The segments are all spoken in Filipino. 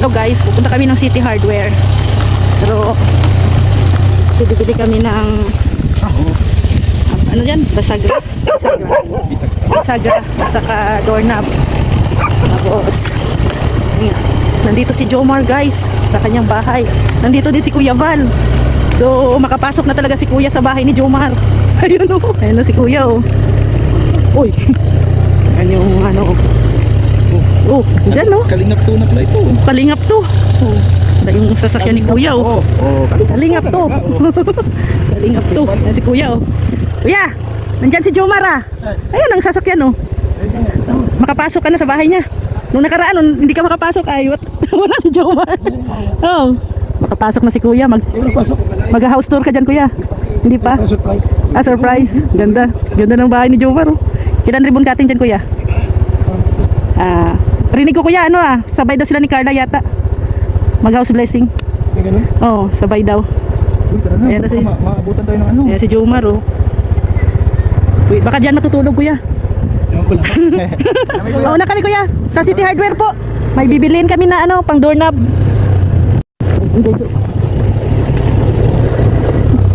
Hello guys, pupunta kami ng City Hardware. Pero bibili kami ng ano yan? Basagra at saka doorknob. Tapos nandito si Jomar guys sa kanyang bahay. Nandito din si Kuya Val. So makapasok na talaga si Kuya sa bahay ni Jomar. Ayun o, ayun o si Kuya o. Uy, ayun yung ano. Oh, dyan no? Kalingap to na pala ito. Kalingap to. Oh, yung sasakyan ni Kuya oh. Kalingap to. Kalingap to. Yan si Kuya oh. Kuya, nandyan si Jomar ah. Ayun ang sasakyan oh. Makapasok ka na sa bahay niya. Nung nakaraan, hindi ka makapasok ay wala si Jomar. Oh. Makapasok na si Kuya. Mag-house tour ka dyan Kuya. Hindi pa? Surprise. Ah, surprise. Ganda. Ganda ng bahay ni Jomar oh. Kilan ribbon cutting dyan Kuya? Rinig ko Kuya ano ah, sabay daw sila ni Carla yata. Mag-house blessing. Oo, sabay daw. Ayan na si maabutan tayo ng ano. Ayan si Jomar oh. Wait, baka dyan matutulog Kuya. Oo na kami Kuya, sa City Hardware po. May bibiliin kami na ano, pang doorknob.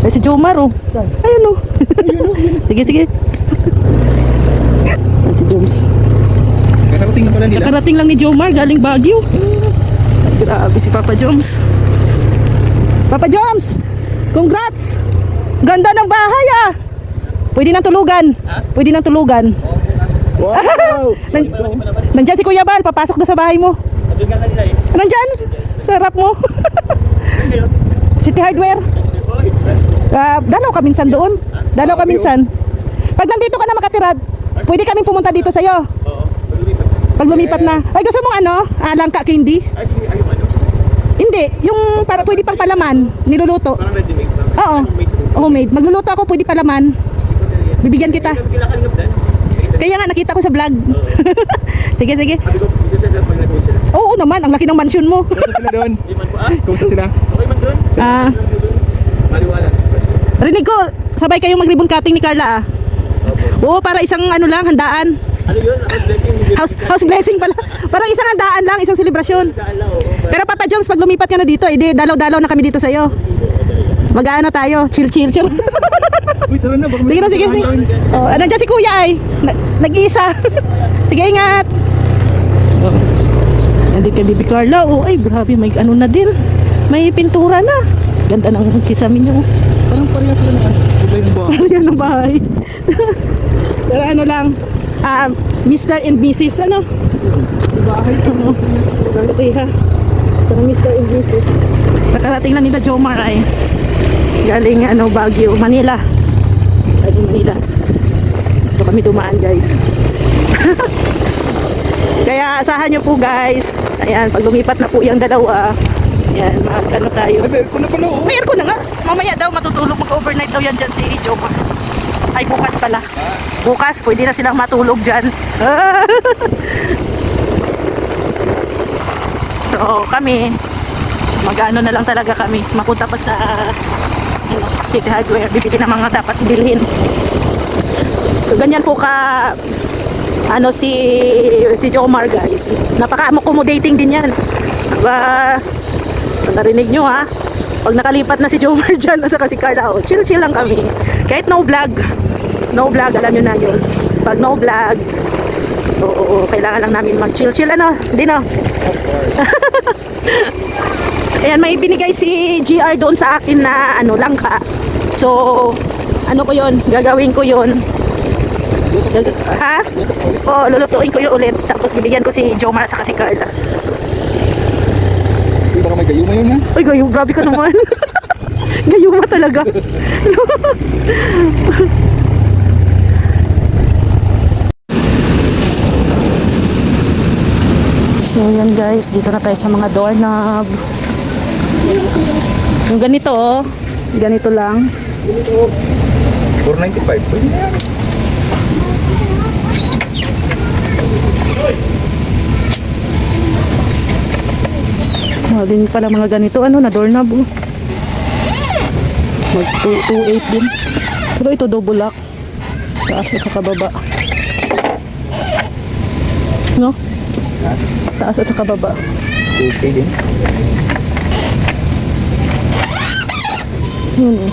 Ay si Jomar oh. Ayun oh. Sige sige. Ayan si Joms. Kakarating na pala nila. Kakarating lang ni Jomar galing Baguio. Grabe si Papa Joms. Papa Joms, congrats. Ganda ng bahay ah. Pwede nang tulugan. Pwede nang tulugan. Wow. Nandyan si Kuya Bal, papasok na sa bahay mo. Nandyan, sarap mo. City Hardware. Dalaw ka minsan doon. Dalaw ka minsan. Pag nandito ka na makatirad, pwede kaming pumunta dito sa'yo. Pag lumipat na. Ay gusto mong ano? Langka candy? Hindi, yung para pwede pang palaman, niluluto. Oo. Homemade. Magluluto ako, pwede palaman. Bibigyan kita. Kaya nga nakita ko sa vlog. Sige, sige. Oo naman, ang laki ng mansion mo. Kumusta sila doon? Kumusta sila? Okay man doon? Maliwalas. Rinig ko, sabay kayong mag-ribbon cutting ni Carla ah. Oo, para isang ano lang, handaan. Ano yun? House blessing pala. Parang isang handaan lang, isang selebrasyon. Pero Papa Joms, pag lumipat ka na dito, edi dalaw-dalaw na kami dito sa'yo. Mag-aano tayo, chill. Uy, tara na. Sige na, sige. Oh, nandiyan si Kuya ay. Nag-iisa. Sige, ingat. Nandito kay Bibi Carla. Oh, ay, grabe, may ano na din. May pintura na. Ganda ng kisame niyo. Parang parehas sila na. Sabay ng bahay. Parehas ng bahay. Pero ano lang, Mr. and Mrs. ano? Bahay. Okay ha. Parang Mr. and Mrs. Nakarating lang nila Jomar ay. Galing ano, Baguio, Manila. Manila. Ito kami dumaan guys. Kaya asahan nyo po guys. Ayan, pag lumipat na po yung dalawa. Ayan, ano tayo. May aircon na pala oh. May aircon na nga. Mamaya daw matutulog, mag-overnight daw yan dyan si Jomar. Ay bukas pala. Bukas pwede na silang matulog dyan. So kami mag-ano na lang talaga kami. Mapunta pa sa City Hardware, bibili ng mga dapat bilhin. So ganyan po ka ano si Jomar guys. Napaka-accommodating din yan. Narinig nyo ha. Pag nakalipat na si Jomar dyan at saka si Carla, oh, chill lang kami. Kahit no vlog, alam nyo na yun. Pag no vlog, so kailangan lang namin mag chill ano, hindi no? Ayan, may binigay si GR doon sa akin na ano, langka. So, ano ko yun, gagawin ko yun. Ha? Oo, lulutuin ko yun ulit. Tapos bibigyan ko si Jomar at saka si Carla. Hindi baka may gayuma yun ha? Ay, gayo, grabe ka naman. Gayuma talaga. So yan guys, dito na tayo sa mga doorknob. Yung ganito oh, ganito lang. 495. Pwede na yan. Mahal din pala mga ganito, ano, na doorknob oh. Mag 228 din. Pero ito double lock. Taas at saka baba. No? Taas at saka baba. Okay din. Yun oh.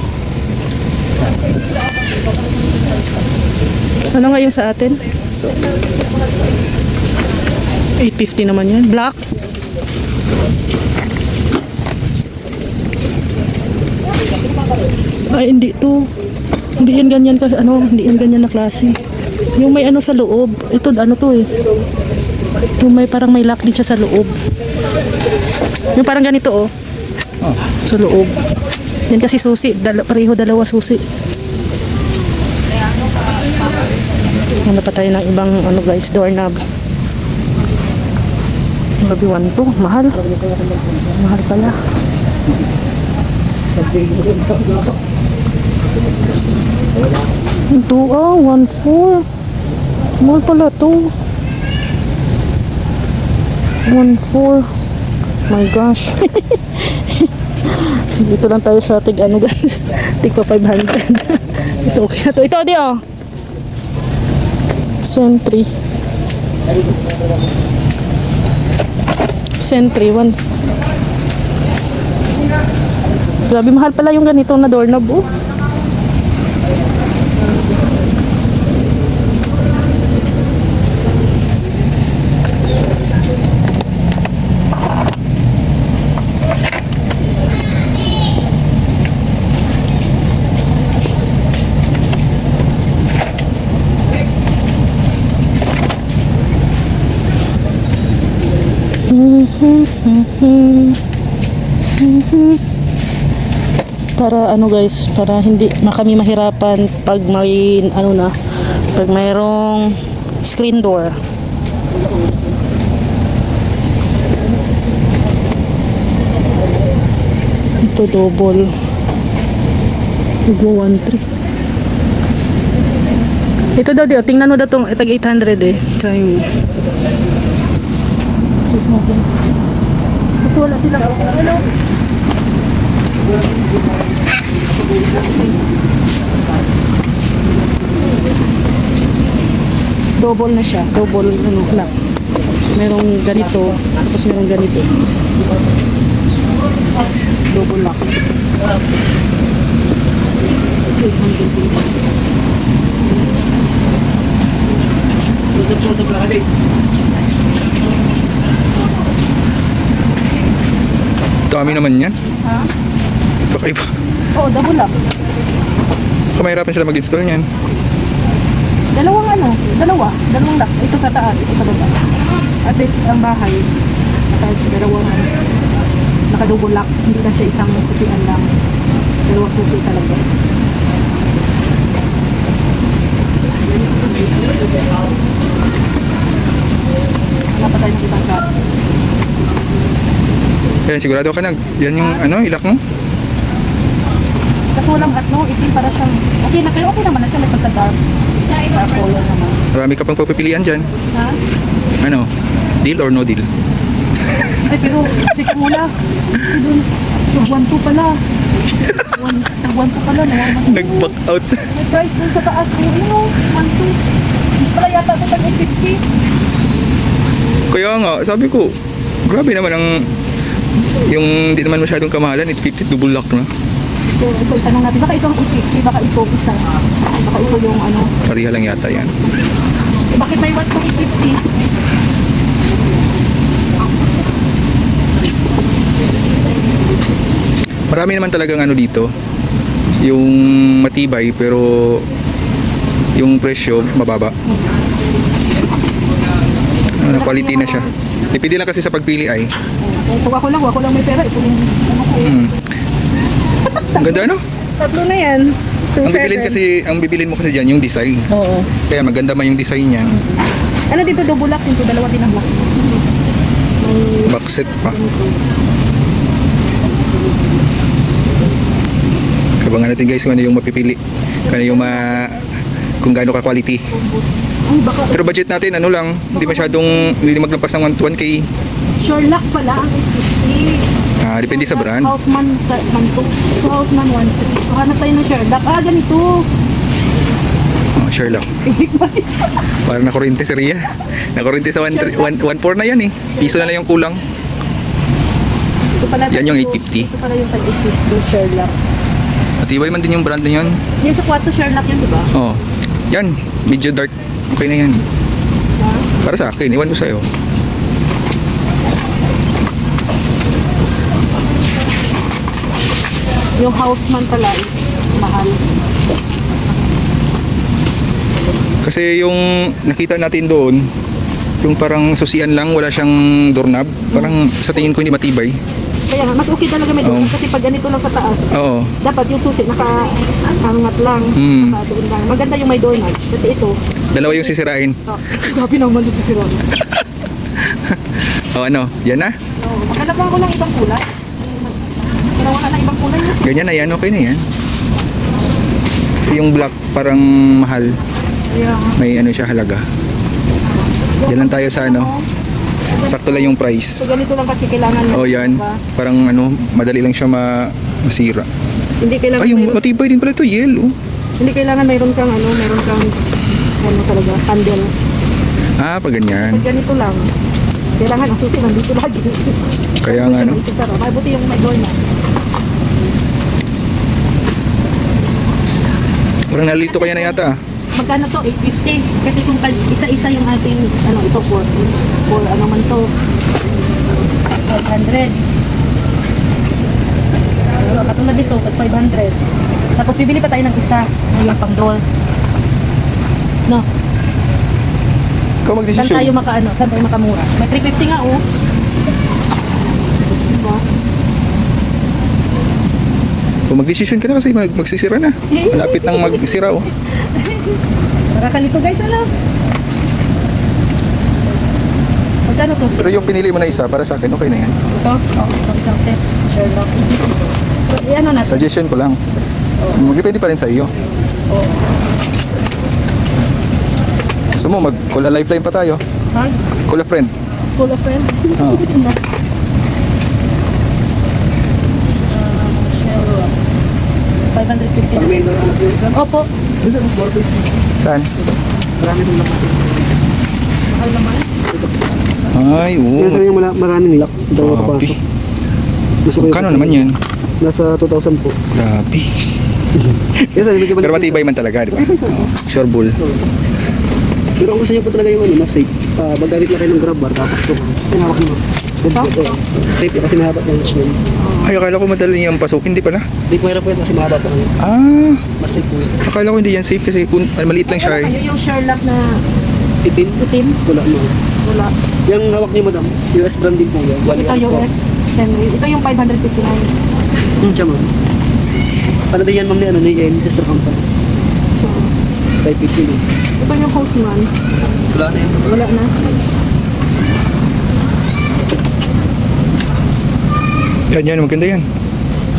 Ano nga yung sa atin? 850 naman yan. Black. Ay, hindi to. Hindi yan ganyan ka, ano, hindi yan ganyan na klase. Yung may ano sa loob. Ito, ano to eh. Yung may parang may lock din siya sa loob. Yung parang ganito oh. Oh. Sa loob. Yan kasi susi. Pareho dalawa susi. Ano pa tayo ng ibang ano guys, doorknob. Grabe 1 to. Mahal. Mahal pala. Ito ah, 1.4. Mahal pala to. 1.4. My gosh. Dito lang tayo sa tig ano guys. Tig pa 500. Ito okay na to. Ito di oh. Sentry. Sentry 1. Grabe mahal pala yung ganito na doorknob oh. Para ano guys, para hindi kami mahirapan pag may ano na, pag mayroong screen door. Ito double. Double 1.3. Ito daw di, tingnan mo daw tong tag 800 eh. Try mo. Kasi wala silang ano. Double na siya, double ano lock. Merong ganito, tapos merong ganito. Double lock. Usap-usap lang kali. Dami naman yan. Ha? Kakaiba. Oo, double lock. Kamahirapan sila mag-install niyan. Dalawang lock. Ito sa taas, ito sa baba. At least ang bahay, dalawang naka-double lock. Hindi na siya isang susian lang. Dalawang susi talaga. Wala pa tayo ng ibang klase. Yan, sigurado ka na. Yan yung ano, ilak mo? Kasi walang no, itim para siyang, okay na, pero okay naman na siya, may pagka-dark. Color naman. Marami ka pang pagpipilian dyan. Ha? Ano? Deal or no deal? Ay, pero check muna. Kasi dun, tag 1.2 pala. Tag 1.2 pala, nawaman. Nag-back out. May price dun sa taas. Ano, 1.2. Hindi pala yata ito tag 850. Kaya nga, sabi ko, grabe naman ang yung di naman masyadong kamahalan, 850 double lock na. Ito, tanong natin, baka ito ang 850, baka ito isa. Baka ito yung ano. Pariha lang yata yan. Bakit may 1.850? Marami naman talagang ano dito, yung matibay pero yung presyo mababa. Ano, quality na siya. Depende lang kasi sa pagpili ay. Kung ako lang may pera. Ito yung ano ko. Ang ganda no? Tatlo na yan. Ang bibilin mo kasi diyan yung design. Oo. Kaya maganda man yung design niya. Ano dito, double lock? Dito, dalawa din ang lock. Box set pa. Kabangan natin guys kung ano yung mapipili. Kung ano yung kung gaano ka quality. Ay, baka Pero budget natin ano lang, hindi masyadong hindi maglampas ng 1K. sure lock pala ang 850. Depende sa brand. Houseman 2. So, Houseman 1.3. So, hanap tayo ng Sherlock. Ganito. Sherlock. Parang nakurente si Ria. Nakurente sa 1.4 na yan eh. Piso na lang yung kulang. Ito pala, Yan yung ito 850. Ito pala yung tag 850 Sherlock. Matibay man din yung brand na yun. Yung sa 4 Sherlock yun, di ba? Oh. Yan, medyo dark. Okay na yan. Para sa akin, iwan ko sa'yo. Yung Houseman pala is mahal. Kasi yung nakita natin doon, yung parang susian lang, wala siyang doorknob. Parang sa tingin ko hindi matibay. Kaya nga, mas okay talaga may doon kasi pag ganito lang sa taas, Oo. dapat yung susi naka-angat lang, Hmm. naka-doon lang. Maganda yung may doorknob kasi ito, Dalawa yung sisirain. grabe naman sa sisiron. O ano, yan na. So, magkalaban ko lang ibang kulay. Dalawa ka na ibang kulay yun. Ganyan na yan, okay na yan. Kasi yung black parang mahal. Yeah. May ano siya halaga. Yan lang tayo sa ano. Sakto lang yung So, price. ganito lang kasi kailangan. Oh, yan. Diba? Parang ano, madali lang siya masira. Hindi kailangan Ay, yung mayroon, matibay din pala ito, yellow. hindi kailangan mayroon kang ano talaga, handle. Ah, pag Kasi ganyan. pag ganito lang, kailangan ang susi nandito lagi. Kaya nga, no? Isasara. Mabuti yung may doorknob. Parang nalito kaya na yata. Magkano to? 850. Kasi kung isa-isa yung ating, ito, for ano man to, 500. Pero katulad dito, 500. Tapos bibili pa tayo ng isa, yung pang doll. No? Ikaw Saan tayo mag-decision. saan tayo makamura? May 350 nga, oh. Diba? Kung mag-decision ka na kasi magsisira na. Malapit nang magsira, oh. Nakakalito guys, ano? Magkano to? Pero yung pinili mo na isa, para sa akin, okay na yan. Ito? Itong isang set. Sherlock. Ano natin? Suggestion ko lang. Magdepende pa rin sa iyo. Oo. Gusto mo, mag-call a lifeline pa tayo. Ha? Call a friend. Full of friend? Oo. Sherlock. 550. Opo. Saan? Marami kong lakas. Mahal naman. Ay, Yan sa oo. yung maraming lock. Ito yung Grabe. kapasok. Gusto ko yung- Kano naman yan? Nasa 2,000 po. Grabe. Yan sa medyo Pero matibay man talaga, di ba? Oo. Sure bull. Pero kung gusto niyo po talaga yung mas safe, magamit na kayo ng grab bar, tapos ito, yung hawak mo. Safe yun kasi may haba ng chain. Ay, akala ko madali niyang pasukin, di pala. Di po hirap po yun kasi mahaba po. Ah, Mas safe po yun. akala ko hindi yan safe kasi kung maliit lang siya Ano eh. kayo yung Sherlock na Itim? itim? Wala mo. Wala. Yung hawak niyo madam, US brand din po yan. Ito US. Senry. Ito yung 559. Siya ma'am. Ano din yan ma'am ni Tester Company. 550 din. Ito yung Houseman. Wala na yan. Wala na. Yan, maganda yan.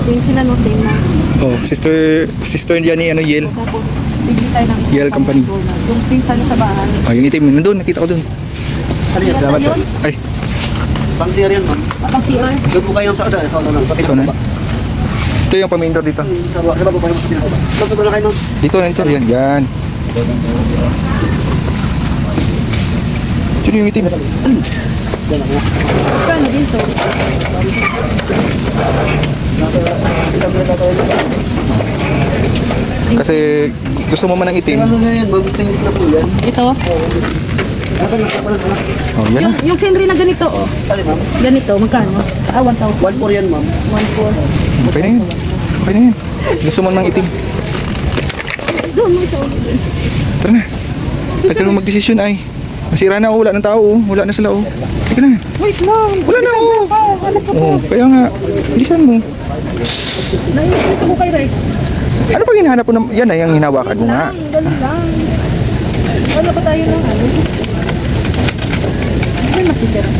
Same sila, no? Same na. Oh, sister yan ni ano, Yel. Tapos, bibili tayo ng isa. Yale Company. Yung same sana sa bahay. Oh, yung itim, nandun, nakita ko dun. Ano yan? Salamat, sir. yun? Ay, Pang CR yan ma'am. Patang CR. Doon po kayo sa ano, sa ano lang. Sa so na. pinakababa. Ito yung pamaindoor dito. Sa baba pa yung sa pinakababa. Doon po na kayo ma'am. Dito, yan, yan. Sino yung itim? Yan lang. Kano din to? Nasa isang na tayo. Kasi gusto mo man ng itim. Ano na yan ma'am? Stainless na po yan. Ito. Ano na? Oh, yan na. Yung Senry na ganito, oh. Ano ma'am? Ganito, magkano? 1,000. 1,400 yan ma'am. 1,400. Okay na yan. Okay na yan. Gusto mo ng itim. Doon mo isa ulit. Tara na. Tagal mo mag-desisyon ay. Masira na, oh. Wala ng tao, oh. Wala na sila, oh. Teka na. Wait lang. Wala na, oh. Ano po? Oh, kaya nga. Bilisan mo. Nainis ako kay Rex. Ano pag hinahanap mo na? Yan ay ang hinawakan mo nga. Dali lang. Wala pa tayo ng ano. Ay, masisira.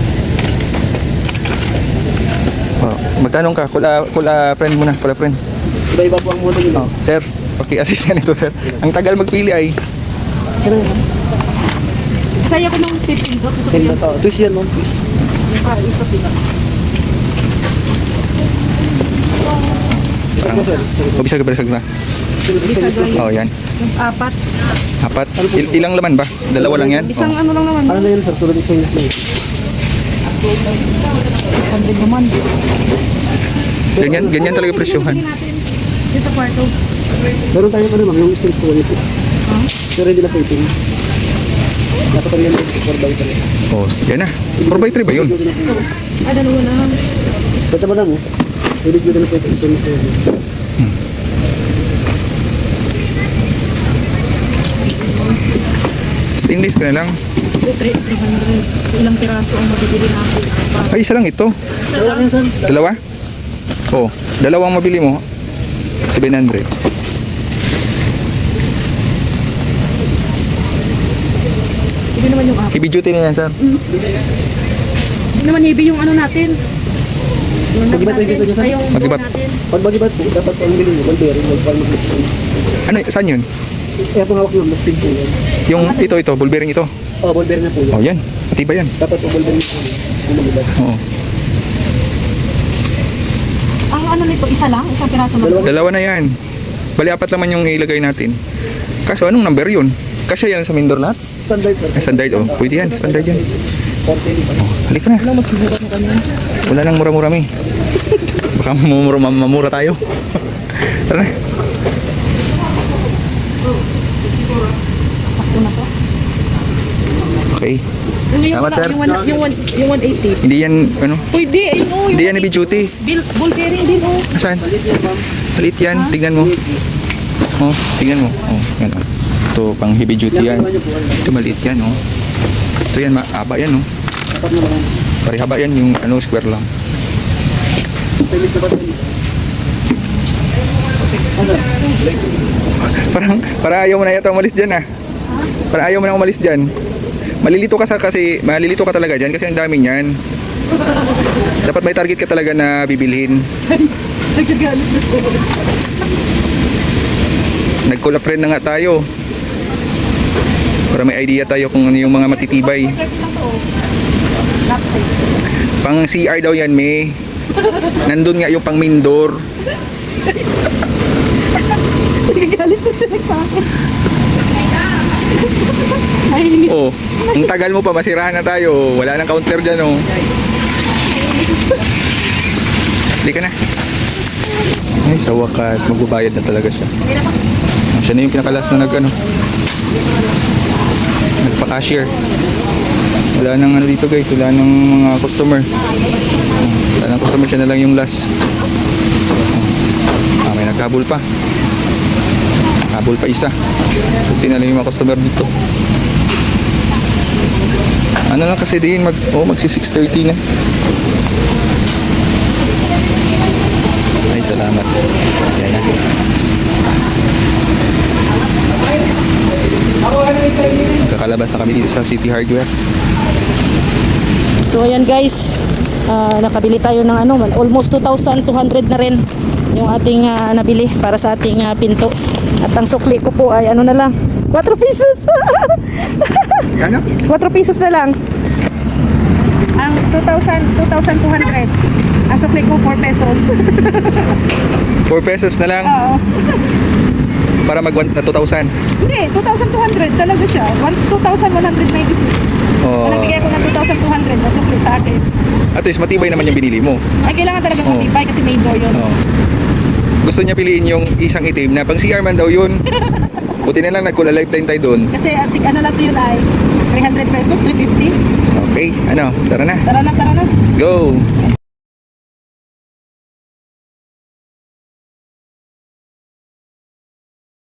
Oh, magtanong ka, kula friend mo na, kula friend. Iba-iba po ang moto nyo. Oh, sir, assist na nito, sir. Ang tagal magpili ay. Saya ko nung 15 doon. Gusto ko Ganda yung to. Twist yan ma'am, twist. ito pila. Isa po sir. O, bisag na. Oh, yan. Yung apat. Apat. Ilang laman ba? Dalawa lang yan? Isang Oh. ano lang naman. Ano na yan sir? Sulit stainless na yun. 600 naman. Ganyan talaga presyohan. Yung sa kwarto. Meron tayong ano ma'am, yung strings ko ito. Pero hindi na pwede. Nasa kanila yung 4x3. Oh, yan na. 4x3 ba yun? Ah, dalawa lang. Pwede ba lang oh? Pwede dito na pwede ito na sa Stainless ka na lang. 300. Ilang piraso ang mabibili natin? Ay, isa lang ito. Wala yan sir. Dalawa? Oh, dalawang mabili mo. 700. Hindi naman yung app. Heavy duty na yan, sir. Hindi naman heavy yung ano natin. Yung Mag-ibat natin. dito dyan, sir? Ay, yung Mag-ibat. natin. Pag mag-ibat po, dapat ang bilhin mo, ball-bearing, wag pa mag-listen. Ano, saan yun? Kaya pang hawak ng mas speed po yan. Yung ito, ball bearing ito. Oh, ball-bearing na po yan. Oh, yan. Matibay yan. Dapat po ball-bearing po yan. Yung mag-ibat. Oo. Ang ano nito, isa lang? Isang piraso lang? Dalawa. Dalawa na yan. Bali, apat naman yung ilagay natin. Kaso, anong number yun? Kasi yan sa main door lahat? Standard sir. Standard, oh. Pwede yan, standard yan. 40 pa. Halika na. Ano, mas mura na kami. Wala nang mura-mura mi. Baka mamura tayo. Tara na. Ako na to. Okay. Yung Tama, sir. yung 180. Hindi yan, ano? Pwede, ayun o. Hindi yan heavy duty. Ball bearing din o. Nasaan? Maliit yan. Tingnan mo. Oh, tingnan mo. Oh, yan. Oh. Ito, pang heavy duty yan. Ito, maliit yan, oh. Ito yan, haba yan, oh. Dapat mo lang. Parihaba yan, yung ano, square lang. Stainless na ba ito? Para ayaw mo na yata umalis dyan, ah. Para ayaw mo na umalis dyan. Malilito ka talaga dyan kasi ang dami niyan. Dapat may target ka talaga na bibilhin. Nagagalit na sa Nag-collab friend na nga tayo. Para may idea tayo kung ano yung mga matitibay. Lapsi. Pang CR daw yan, May. Nandun nga yung pang main door. Nagagalit na sila sa akin. Naiinis. Oh, ang tagal mo pa, masirahan na tayo. Wala nang counter dyan, oh. Hindi ka na. Ay, sa wakas, magbabayad na talaga siya. Siya na yung pinakalas na nagpa-cashier. Wala nang ano dito, guys. Wala nang mga customer. Wala nang customer, siya na lang yung last. May naghabol pa. Habol pa isa. Buti na lang yung mga customer dito. Ano lang kasi din, magsi 6:30 na. Ay, salamat. Ayan na. Magkakalabas na kami dito sa City Hardware. So ayan guys, nakabili tayo ng almost 2,200 na rin yung ating nabili para sa ating pinto. At ang sukli ko po ay na lang, 4 pesos. Ano? 4 pesos na lang. Ang 2,200. Ang sukli ko 4 pesos. 4 pesos na lang Oo. para mag 2,000. Hindi, 2,200 talaga siya. 2,196. Oh. Nagbigay ko ng 2,200 na sukli sa akin. At least matibay naman yung binili mo. Ay, kailangan talaga Oo. matibay kasi may door yun. Oh. Gusto niya piliin yung isang itim na pang CR man daw yun. Buti na lang nagkula lifeline tayo doon. Kasi lang yun ay 300 pesos, 350. Okay, tara na. Tara na. Let's go.